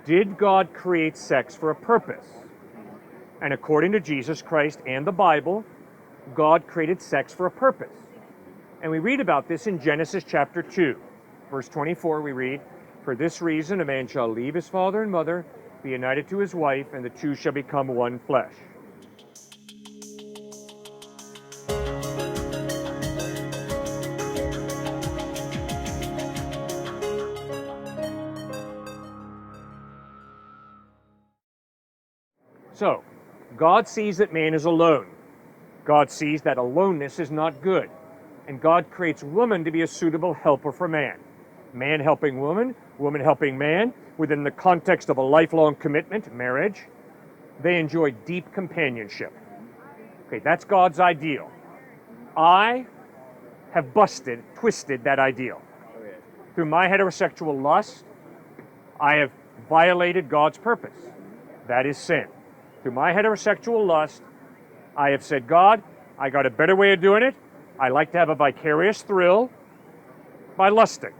Did God create sex for a purpose? And according to Jesus Christ and the Bible, God created sex for a purpose. And we read about this in Genesis chapter 2. Verse 24, we read, "For this reason a man shall leave his father and mother, be united to his wife, and the two shall become one flesh." So, God sees that man is alone. God sees that aloneness is not good. And God creates woman to be a suitable helper for man. Man helping woman, woman helping man, within the context of a lifelong commitment, marriage. They enjoy deep companionship. Okay, that's God's ideal. I have twisted that ideal. Through my heterosexual lust, I have violated God's purpose. That is sin. Through my heterosexual lust, I have said, God, I got a better way of doing it. I like to have a vicarious thrill by lusting.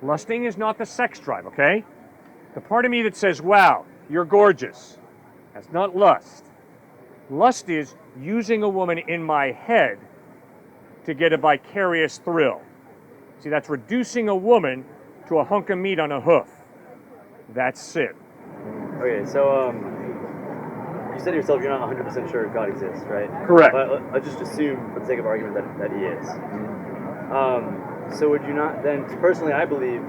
Lusting is not the sex drive, okay? The part of me that says, wow, you're gorgeous. That's not lust. Lust is using a woman in my head to get a vicarious thrill. See, that's reducing a woman to a hunk of meat on a hoof. That's sin. Okay, so you said yourself you're not 100% sure God exists, right? Correct. But let's just assume, for the sake of argument, that he is. So would you not then, personally, I believe,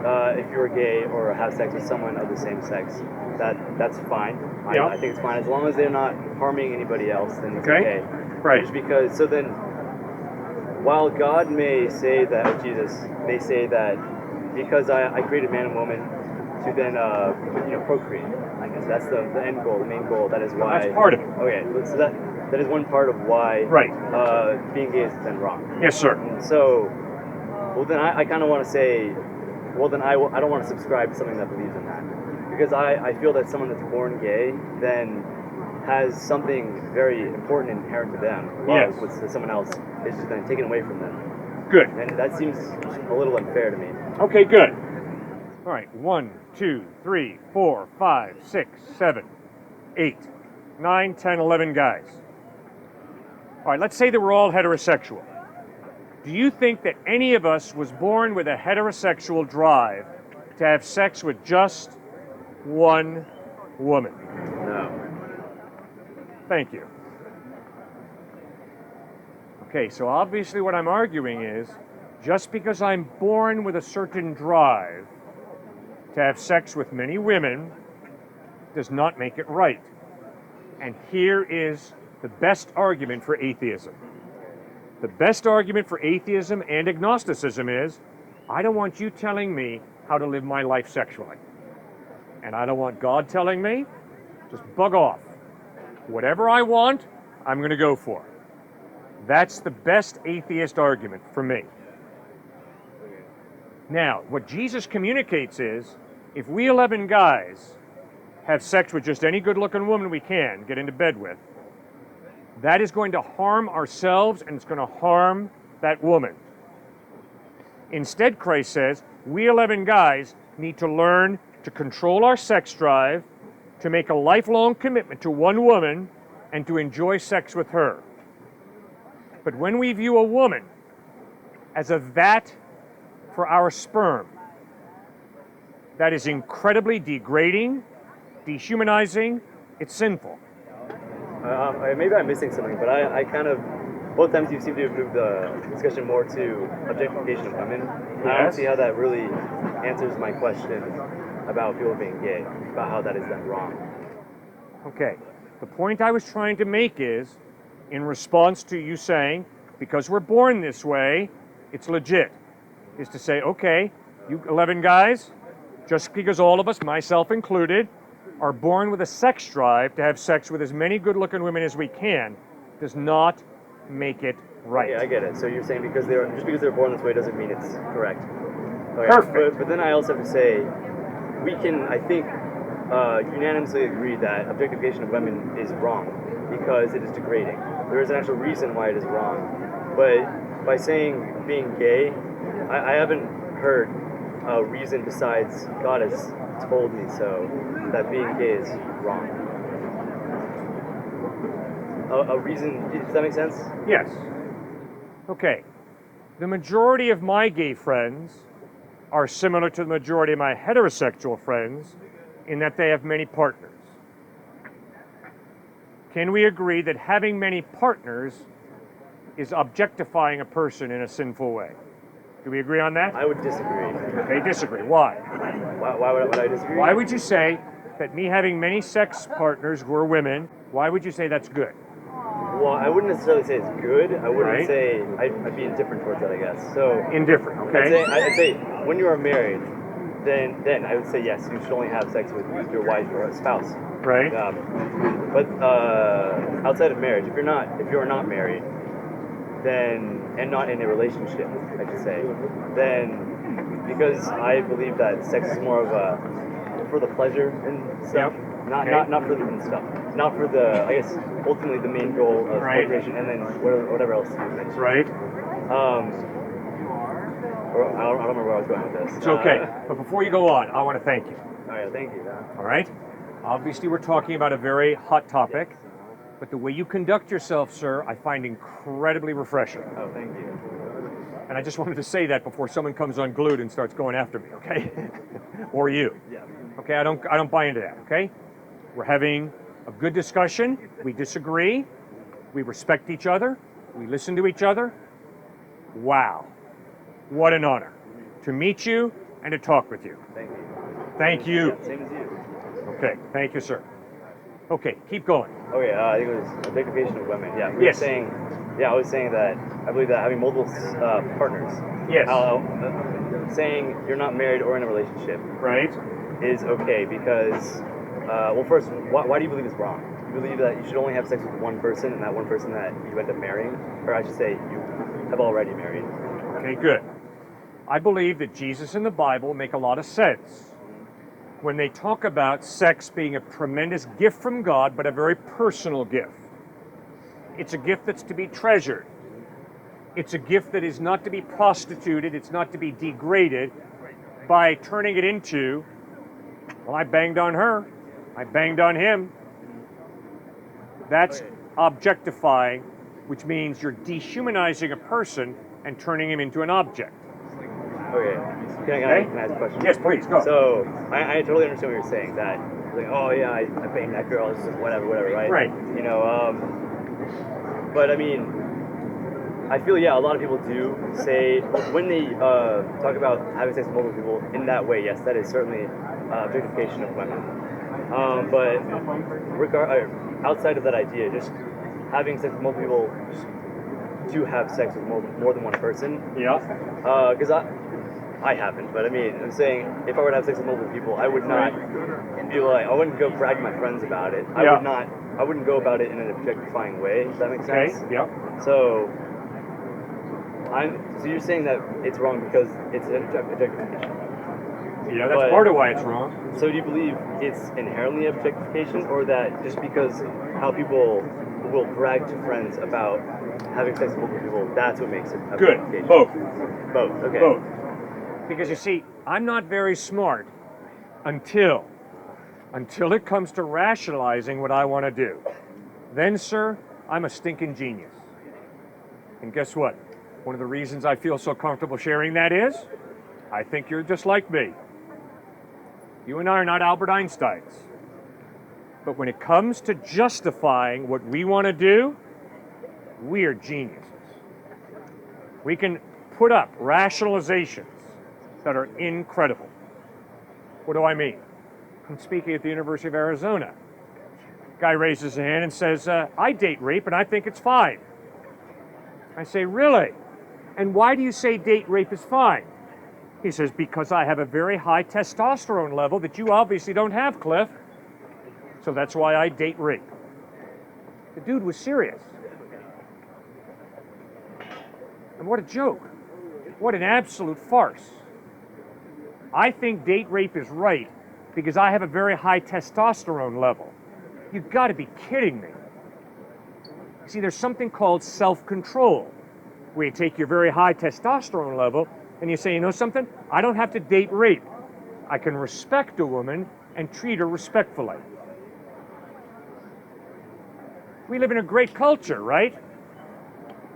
if you're gay or have sex with someone of the same sex, that's fine. I think it's fine. As long as they're not harming anybody else, then it's okay. Right. Just because, so then, while God may say that, or Jesus may say that, because I created man and woman to then, procreate. I guess that's the end goal, the main goal. That is why. That's part of it. Okay, so that is one part of why being gay is then wrong. Yes, sir. And so, well, then I kind of want to say, well, then I don't want to subscribe to something that believes in that. Because I feel that someone that's born gay then has something very important inherent to them. Yes. Which someone else is just then taken away from them. Good. And that seems a little unfair to me. Okay, good. All right, 1, 2, 3, 4, 5, 6, 7, 8, 9, 10, 11 guys. All right, let's say that we're all heterosexual. Do you think that any of us was born with a heterosexual drive to have sex with just one woman? No. Thank you. Okay, so obviously what I'm arguing is, just because I'm born with a certain drive to have sex with many women does not make it right. And here is the best argument for atheism. The best argument for atheism and agnosticism is, I don't want you telling me how to live my life sexually. And I don't want God telling me, just bug off. Whatever I want, I'm going to go for. That's the best atheist argument for me. Now, what Jesus communicates is, if we 11 guys have sex with just any good-looking woman we can get into bed with, that is going to harm ourselves and it's going to harm that woman. Instead, Christ says, we 11 guys need to learn to control our sex drive, to make a lifelong commitment to one woman, and to enjoy sex with her. But when we view a woman as a vat for our sperm, that is incredibly degrading, dehumanizing, it's sinful. Maybe I'm missing something, but I kind of, both times you seem to have moved the discussion more to objectification of women. Yes. I don't see how that really answers my question about people being gay, about how that is then wrong. Okay, the point I was trying to make is, in response to you saying, because we're born this way, it's legit, is to say, okay, you 11 guys, just because all of us, myself included, are born with a sex drive to have sex with as many good-looking women as we can, does not make it right. Yeah, I get it. So you're saying just because they're born this way doesn't mean it's correct. Okay. Perfect. But then I also have to say, we can, I think, unanimously agree that objectification of women is wrong because it is degrading. There is an actual reason why it is wrong. But by saying being gay, I haven't heard a reason besides God has told me so that being gay is wrong. A reason, does that make sense? Yes. Okay. The majority of my gay friends are similar to the majority of my heterosexual friends in that they have many partners. Can we agree that having many partners is objectifying a person in a sinful way? Do we agree on that? I would disagree. Okay, disagree. Why? Why would I disagree? Why would you say that me having many sex partners who are women, why would you say that's good? Well, I wouldn't necessarily say it's good. I wouldn't Right. say I'd be indifferent towards that, I guess. So Indifferent, okay? I'd say when you are married, then I would say yes, you should only have sex with your wife or a spouse. Right? But outside of marriage, if you're not married, then and not in a relationship, I should say, then because I believe that sex is more of a for the pleasure and stuff, not for the stuff, not for the I guess ultimately the main goal of procreation and then whatever else you mentioned. Right? I don't remember where I was going with this. It's okay. But before you go on, I want to thank you. All right, thank you. All right? Obviously, we're talking about a very hot topic, but the way you conduct yourself, sir, I find incredibly refreshing. Oh, thank you. And I just wanted to say that before someone comes unglued and starts going after me, okay? Or you. Yeah. Okay, I don't buy into that, okay? We're having a good discussion. We disagree. We respect each other. We listen to each other. Wow. What an honor to meet you and to talk with you. Thank you. Thank you. Yeah, same as you. Okay, thank you, sir. Okay, keep going. Okay, I think it was objectification of women. Yeah. Yes. I was saying that I believe that having multiple partners. Yes. Saying you're not married or in a relationship Right? is okay because, well, first, why do you believe it's wrong? You believe that you should only have sex with one person and that one person that you end up marrying, or I should say you have already married. Okay, good. I believe that Jesus and the Bible make a lot of sense when they talk about sex being a tremendous gift from God, but a very personal gift. It's a gift that's to be treasured. It's a gift that is not to be prostituted, it's not to be degraded by turning it into, well, I banged on her, I banged on him. That's objectifying, which means you're dehumanizing a person and turning him into an object. Okay. Can I ask a question? Yes, please, go. So, I totally understand what you're saying, that, like, oh yeah, I banged that girl, it's just whatever, right? Right. You know, but I mean, I feel, yeah, a lot of people do say, when they talk about having sex with multiple people in that way, yes, that is certainly objectification of women. But outside of that idea, just having sex with multiple people, to have sex with more than one person. Yeah. Because I haven't, but I mean, I'm saying if I were to have sex with multiple people, I would not be like, I wouldn't go brag to my friends about it. I wouldn't go about it in an objectifying way. Does that make sense? Okay. Yeah. So you're saying that it's wrong because it's an objectification. Yeah, that's part of why it's wrong. So do you believe it's inherently objectification, or that just because how people will brag to friends about having sex with multiple people, that's what makes it objectification? Good. Both. Both. Okay. Both. Because you see, I'm not very smart until it comes to rationalizing what I want to do. Then, sir, I'm a stinking genius. And guess what? One of the reasons I feel so comfortable sharing that is, I think you're just like me. You and I are not Albert Einsteins. But when it comes to justifying what we want to do, we are geniuses. We can put up rationalizations that are incredible. What do I mean? I'm speaking at the University of Arizona. Guy raises his hand and says, I date rape and I think it's fine. I say, really? And why do you say date rape is fine? He says, because I have a very high testosterone level that you obviously don't have, Cliff. So that's why I date rape. The dude was serious. And what a joke. What an absolute farce. I think date rape is right because I have a very high testosterone level. You've got to be kidding me. See, there's something called self-control, where you take your very high testosterone level And you say, you know something? I don't have to date rape. I can respect a woman and treat her respectfully. We live in a great culture, right?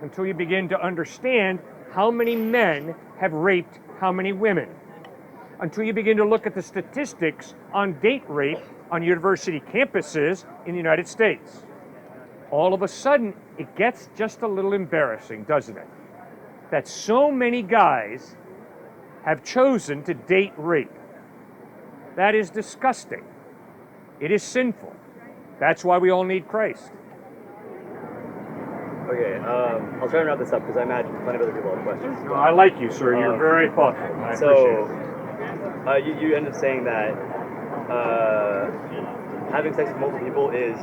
Until you begin to understand how many men have raped how many women. Until you begin to look at the statistics on date rape on university campuses in the United States. All of a sudden, it gets just a little embarrassing, doesn't it? That so many guys have chosen to date rape. That is disgusting. It is sinful. That's why we all need Christ. Okay, I'll try and wrap this up because I imagine plenty of other people have questions. No, I like you, sir. You're very thoughtful. I appreciate it. You end up saying that having sex with multiple people is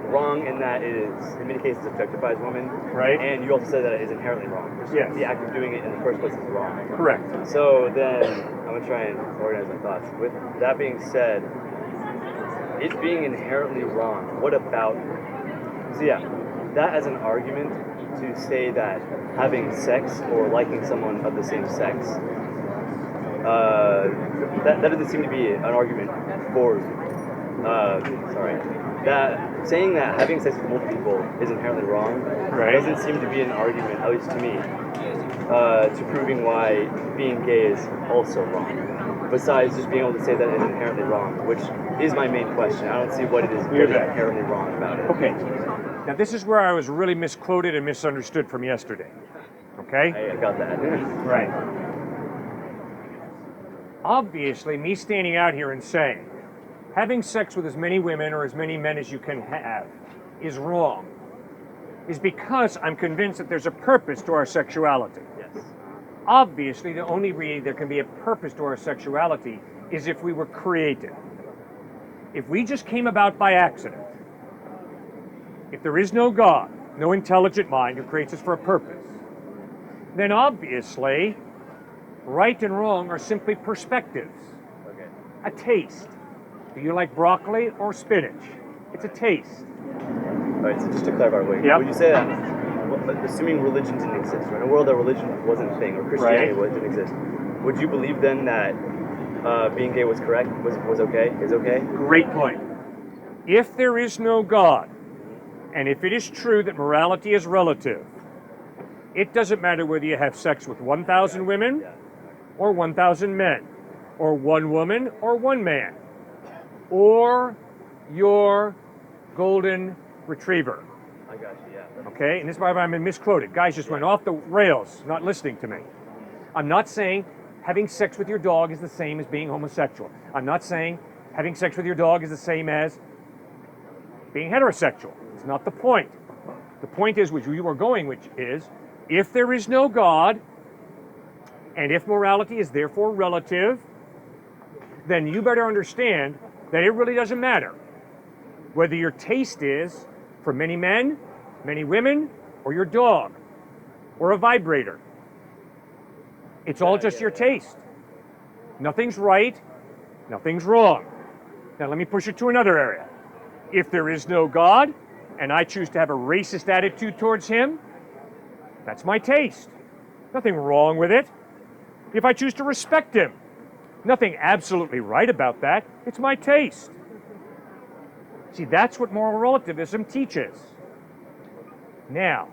wrong in that it is, in many cases, objectifies women. Right. And you also said that it is inherently wrong. Yes. The act of doing it in the first place is wrong. Correct. So then, I'm going to try and organize my thoughts. With that being said, it being inherently wrong, what about... So yeah, that as an argument to say that having sex or liking someone of the same sex, that doesn't seem to be an argument for... that saying that having sex with multiple people is inherently wrong doesn't seem to be an argument, at least to me, to proving why being gay is also wrong. Besides just being able to say that it's inherently wrong, which is my main question. I don't see what it is inherently wrong about it. Okay. Now this is where I was really misquoted and misunderstood from yesterday. Okay? I got that. Right. Obviously, me standing out here and saying having sex with as many women or as many men as you can have is wrong is because I'm convinced that there's a purpose to our sexuality. Yes. Obviously, the only way there can be a purpose to our sexuality is if we were created. If we just came about by accident, if there is no God, no intelligent mind who creates us for a purpose, then obviously, right and wrong are simply perspectives. Okay. A taste. Do you like broccoli or spinach? It's a taste. All right, so just to clarify, would you say that, assuming religion didn't exist, or in a world that religion wasn't a thing, or Christianity didn't exist, would you believe then that being gay was correct, was okay, is okay? Great point. If there is no God, and if it is true that morality is relative, it doesn't matter whether you have sex with 1,000 women or 1,000 men, or one woman or one man, or your golden retriever. I got you, yeah. Okay, and this is why I've been misquoted. Guys just went off the rails, not listening to me. I'm not saying having sex with your dog is the same as being homosexual. I'm not saying having sex with your dog is the same as being heterosexual. It's not the point. The point is, which you are going, which is, if there is no God, and if morality is therefore relative, then you better understand that it really doesn't matter whether your taste is for many men, many women, or your dog, or a vibrator. It's all just your taste. Nothing's right, nothing's wrong. Now let me push it to another area. If there is no God, and I choose to have a racist attitude towards him, that's my taste. Nothing wrong with it. If I choose to respect him, nothing absolutely right about that. It's my taste. See, that's what moral relativism teaches. Now,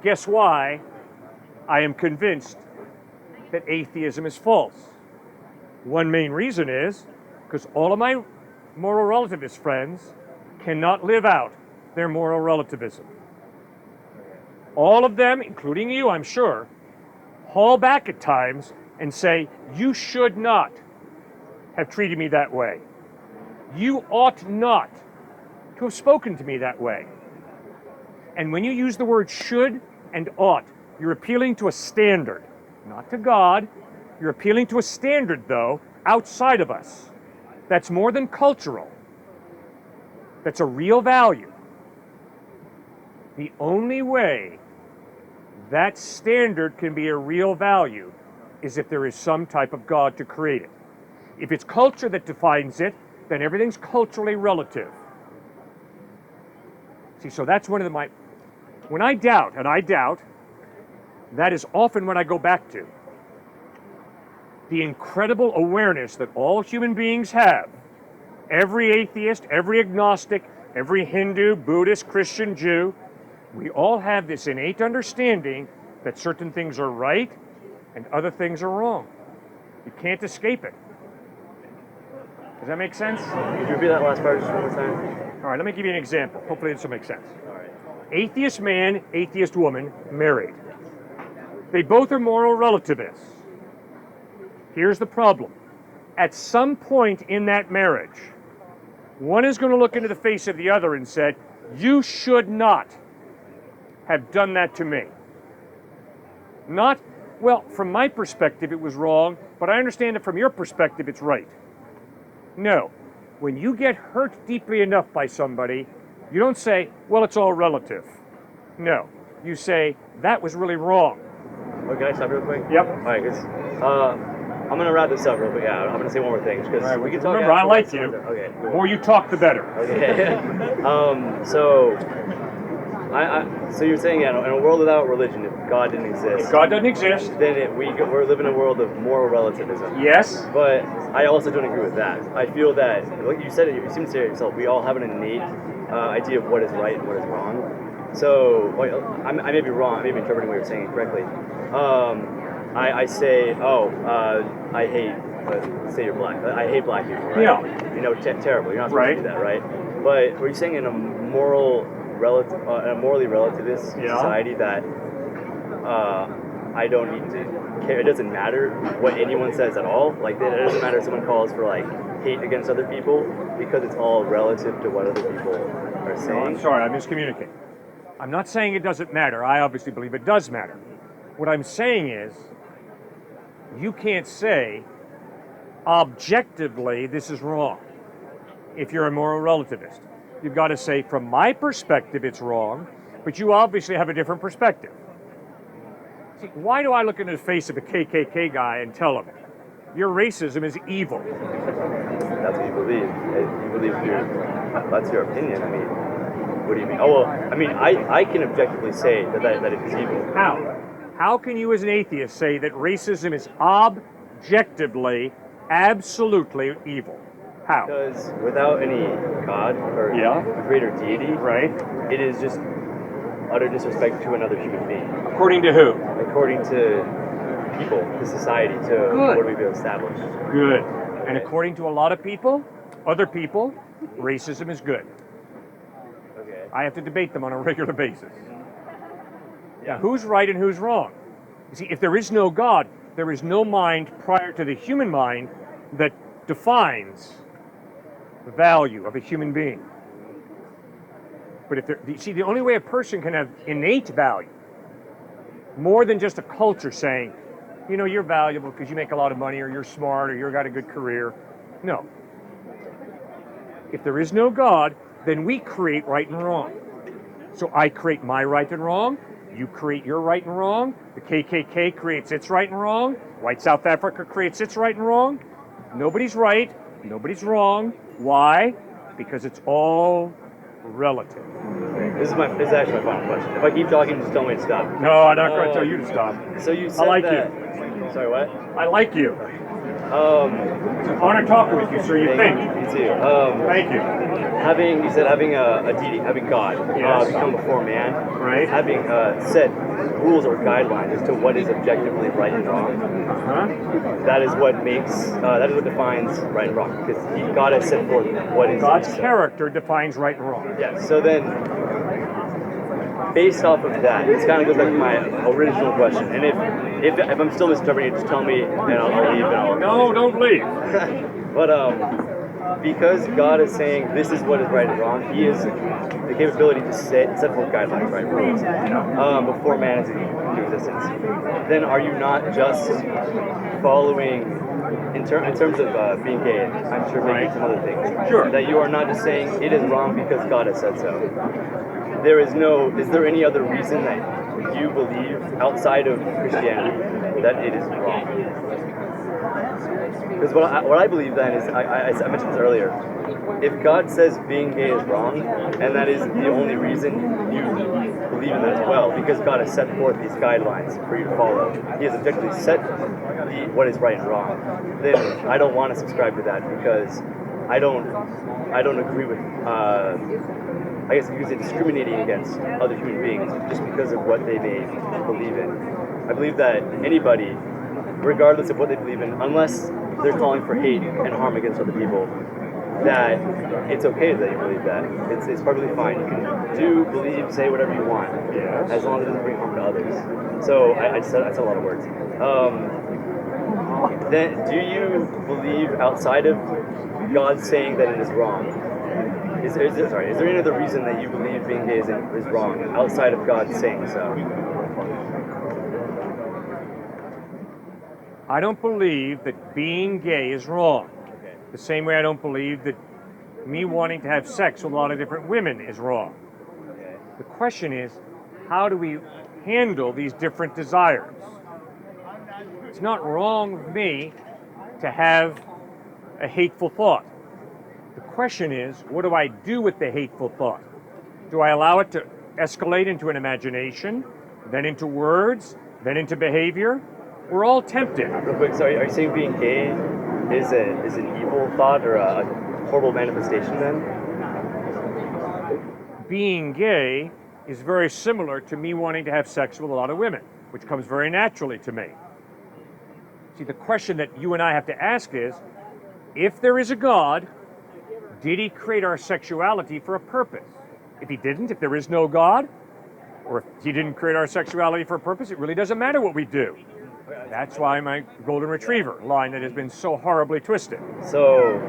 guess why I am convinced that atheism is false? One main reason is because all of my moral relativist friends cannot live out their moral relativism. All of them, including you, I'm sure, haul back at times and say, you should not have treated me that way. You ought not to have spoken to me that way. And when you use the word should and ought, you're appealing to a standard, not to God. You're appealing to a standard, though, outside of us. That's more than cultural. That's a real value. The only way that standard can be a real value is if there is some type of God to create it. If it's culture that defines it, then everything's culturally relative. See, so that's one of when I doubt, and I doubt, that is often what I go back to. the incredible awareness that all human beings have, every atheist, every agnostic, every Hindu, Buddhist, Christian, Jew, we all have this innate understanding that certain things are right and other things are wrong. You can't escape it. Does that make sense? Could you repeat that last part just one more time? All right, let me give you an example. Hopefully this will make sense. All right. Atheist man, atheist woman, married. They both are moral relativists. Here's the problem. At some point in that marriage, one is going to look into the face of the other and say, you should not have done that to me. Not, well, from my perspective it was wrong, but I understand that from your perspective it's right. No. When you get hurt deeply enough by somebody, you don't say, well, it's all relative. No. You say, that was really wrong. Oh, can I stop real quick? Yep. All right, because I'm going to wrap this up real quick. Yeah, I'm going to say one more thing. Because right, we can talk. Remember, I like you. Okay. The more you talk, the better. Okay. So you're saying, yeah, in a world without religion, if God didn't exist, If God doesn't exist, then we're living in a world of moral relativism. yes. But I also don't agree with that. I feel that, like you said it, you seem to say it yourself, we all have an innate idea of what is right and what is wrong. So, like, I may be wrong, I may be interpreting what you're saying incorrectly. I say, I hate, say you're black, I hate black people, right? Yeah. You know, terrible, you're not supposed to do that, right? But were you saying in a morally relativist society that I don't need to care, it doesn't matter what anyone says at all? Like, it doesn't matter if someone calls for, like, hate against other people because it's all relative to what other people are saying? No, I'm sorry, I miscommunicated. I'm not saying it doesn't matter. I obviously believe it does matter. What I'm saying is, you can't say, objectively, this is wrong, if you're a moral relativist. You've got to say, from my perspective, it's wrong, but you obviously have a different perspective. See, why do I look into the face of a KKK guy and tell him, your racism is evil? That's what you believe. You believe that's your opinion. I mean, what do you mean? Oh, well, I mean, I can objectively say that it is evil. How? How can you as an atheist say that racism is objectively, absolutely evil? How? Because without any God or greater deity, Right. it is just utter disrespect to another human being. According to who? According to people, to society, to what we've established. Good. And according to a lot of people, other people, racism is good. Okay. I have to debate them on a regular basis. Yeah. Who's right and who's wrong? You see, if there is no God, there is no mind prior to the human mind that defines the value of a human being. But if the only way a person can have innate value, more than just a culture saying, you know, you're valuable because you make a lot of money, or you're smart, or you've got a good career. No. If there is no God, then we create right and wrong. So I create my right and wrong, you create your right and wrong, the KKK creates its right and wrong, white South Africa creates its right and wrong. Nobody's right, nobody's wrong. Why? Because it's all relative. This is actually my final question. If I keep talking, just tell me to stop. No, I'm not going to tell you to stop. So you said I like that, you. Sorry, what? I like you. It's an honor talking with you, sir. You think? Me too. Thank you. You said having a deity, having God become before man, Right. having set rules or guidelines as to what is objectively right and wrong. That is what defines right and wrong, because God has set forth what is God's character defines right and wrong. Yes. So then, based off of that, this kind of goes back to my original question. And if I'm still misinterpreting it, just tell me, and I'll leave. No, don't leave. But because God is saying this is what is right and wrong, He has the capability to set forth guidelines, right, rules, before man is into existence. Then are you not just following, in terms of being gay, I'm sure maybe some other things, Sure. that you are not just saying it is wrong because God has said so? Is there any other reason that you believe outside of Christianity that it is wrong? Because what I believe then is, I mentioned this earlier, if God says being gay is wrong, and that is the only reason you believe in that as well, because God has set forth these guidelines for you to follow, He has objectively set what is right and wrong, then I don't want to subscribe to that because I don't agree with, I guess you could say, discriminating against other human beings just because of what they may believe in. I believe that anybody, regardless of what they believe in, unless they're calling for hate and harm against other people, that it's okay that you believe that. It's perfectly fine. You can do, believe, say whatever you want, as long as it doesn't bring harm to others. So I said a lot of words. Then, do you believe outside of God saying that it is wrong? Is there any other reason that you believe being gay is wrong outside of God saying so? I don't believe that being gay is wrong. The same way I don't believe that me wanting to have sex with a lot of different women is wrong. The question is, how do we handle these different desires? It's not wrong with me to have a hateful thought. The question is, what do I do with the hateful thought? Do I allow it to escalate into an imagination, then into words, then into behavior? We're all tempted. Real quick, so are you saying being gay is an evil thought or a horrible manifestation then? Being gay is very similar to me wanting to have sex with a lot of women, which comes very naturally to me. See, the question that you and I have to ask is, if there is a God, did He create our sexuality for a purpose? If He didn't, if there is no God, or if He didn't create our sexuality for a purpose, it really doesn't matter what we do. That's why my golden retriever line that has been so horribly twisted. So,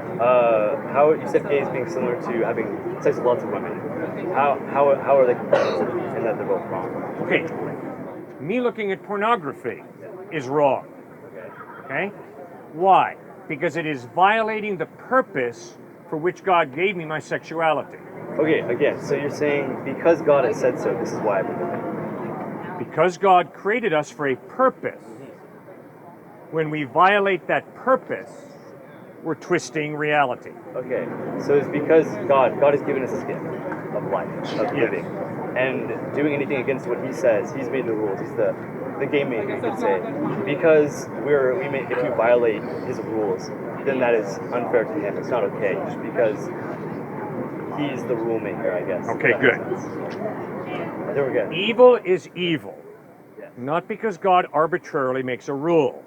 how you said gay is being similar to having sex with lots of women. How are they compatible in that they're both wrong? Okay, me looking at pornography is wrong. Okay? Why? Because it is violating the purpose for which God gave me my sexuality. Okay, again, so you're saying because God has said so, this is why I believe it. Because God created us for a purpose, when we violate that purpose, we're twisting reality. Okay, so it's because God has given us this gift of life, of living, and doing anything against what He says, He's made the rules. He's the game maker, you could say. Because if we violate His rules, then that is unfair to Him. It's not okay, just because He's the rule maker, I guess. Okay, good. There we go. Evil is evil, not because God arbitrarily makes a rule.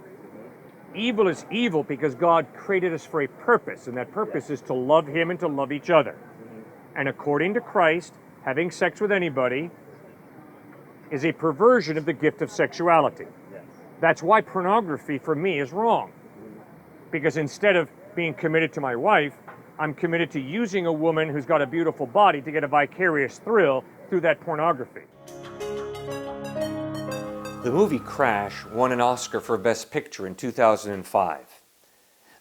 Evil is evil because God created us for a purpose, and that purpose is to love Him and to love each other. And according to Christ, having sex with anybody is a perversion of the gift of sexuality. That's why pornography for me is wrong. Because instead of being committed to my wife, I'm committed to using a woman who's got a beautiful body to get a vicarious thrill through that pornography. The movie Crash won an Oscar for Best Picture in 2005.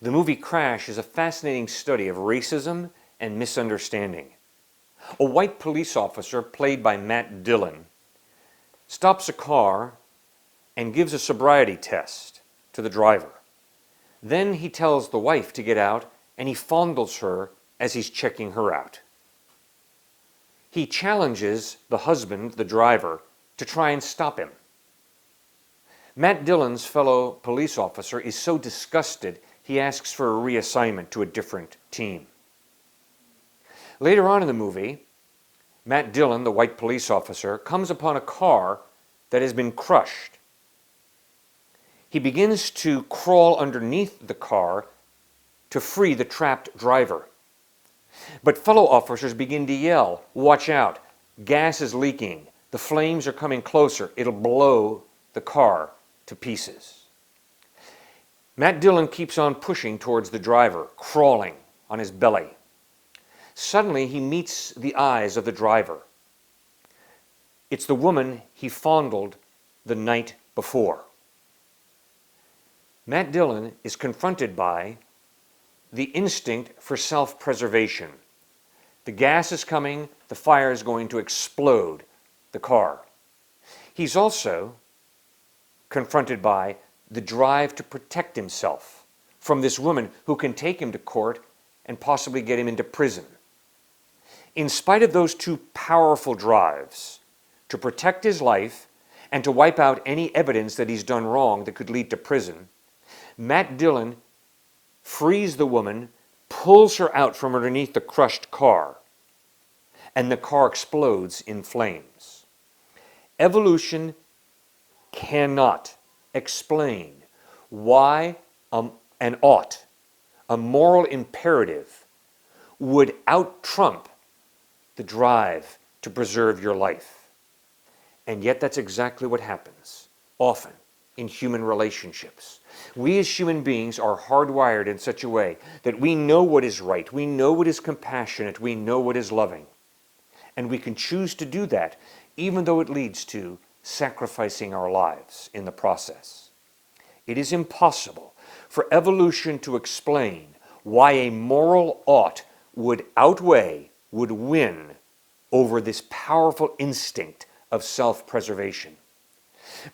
The movie Crash is a fascinating study of racism and misunderstanding. A white police officer, played by Matt Dillon, stops a car and gives a sobriety test to the driver. Then he tells the wife to get out and he fondles her as he's checking her out. He challenges the husband, the driver, to try and stop him. Matt Dillon's fellow police officer is so disgusted he asks for a reassignment to a different team. Later on in the movie, Matt Dillon, the white police officer, comes upon a car that has been crushed. He begins to crawl underneath the car to free the trapped driver. But fellow officers begin to yell, "Watch out, gas is leaking, the flames are coming closer, it'll blow the car to pieces." Matt Dillon keeps on pushing towards the driver, crawling on his belly. Suddenly he meets the eyes of the driver. It's the woman he fondled the night before. Matt Dillon is confronted by the instinct for self-preservation. The gas is coming, the fire is going to explode the car. He's also confronted by the drive to protect himself from this woman who can take him to court and possibly get him into prison. In spite of those two powerful drives to protect his life and to wipe out any evidence that he's done wrong that could lead to prison, Matt Dillon frees the woman, pulls her out from underneath the crushed car, and the car explodes in flames. Evolution cannot explain why an ought, a moral imperative, would out-trump the drive to preserve your life. And yet that's exactly what happens, often, in human relationships. We as human beings are hardwired in such a way that we know what is right, we know what is compassionate, we know what is loving. And we can choose to do that, even though it leads to sacrificing our lives in the process. It is impossible for evolution to explain why a moral ought would outweigh, would win over this powerful instinct of self-preservation.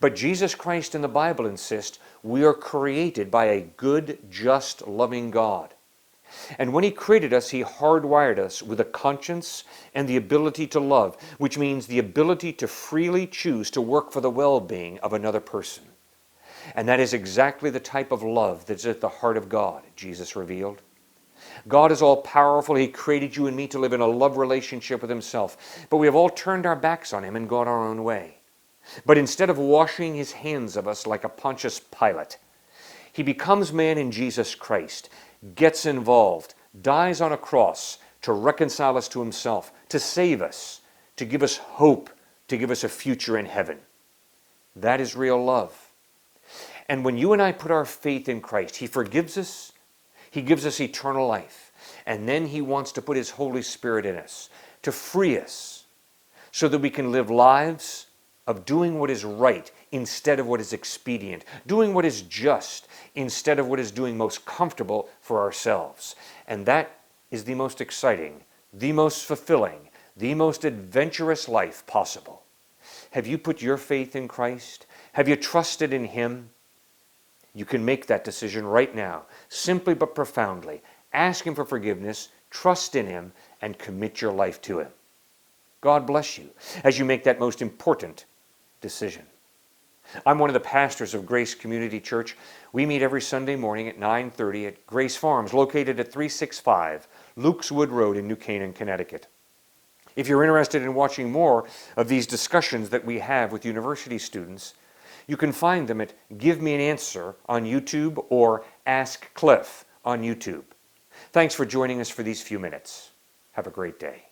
But Jesus Christ and the Bible insist we are created by a good, just, loving God. And when He created us, He hardwired us with a conscience and the ability to love, which means the ability to freely choose to work for the well-being of another person. And that is exactly the type of love that's at the heart of God, Jesus revealed. God is all-powerful. He created you and me to live in a love relationship with Himself. But we have all turned our backs on Him and gone our own way. But instead of washing His hands of us like a Pontius Pilate, He becomes man in Jesus Christ, gets involved, dies on a cross to reconcile us to Himself, to save us, to give us hope, to give us a future in heaven. That is real love. And when you and I put our faith in Christ, He forgives us, He gives us eternal life, and then He wants to put His Holy Spirit in us to free us so that we can live lives of doing what is right instead of what is expedient, doing what is just instead of what is doing most comfortable for ourselves. And that is the most exciting, the most fulfilling, the most adventurous life possible. Have you put your faith in Christ? Have you trusted in Him? You can make that decision right now, simply but profoundly. Ask Him for forgiveness, trust in Him, and commit your life to Him. God bless you as you make that most important decision. I'm one of the pastors of Grace Community Church. We meet every Sunday morning at 9:30 at Grace Farms, located at 365 Luke's Wood Road in New Canaan, Connecticut. If you're interested in watching more of these discussions that we have with university students, you can find them at Give Me an Answer on YouTube or Ask Cliffe on YouTube. Thanks for joining us for these few minutes. Have a great day.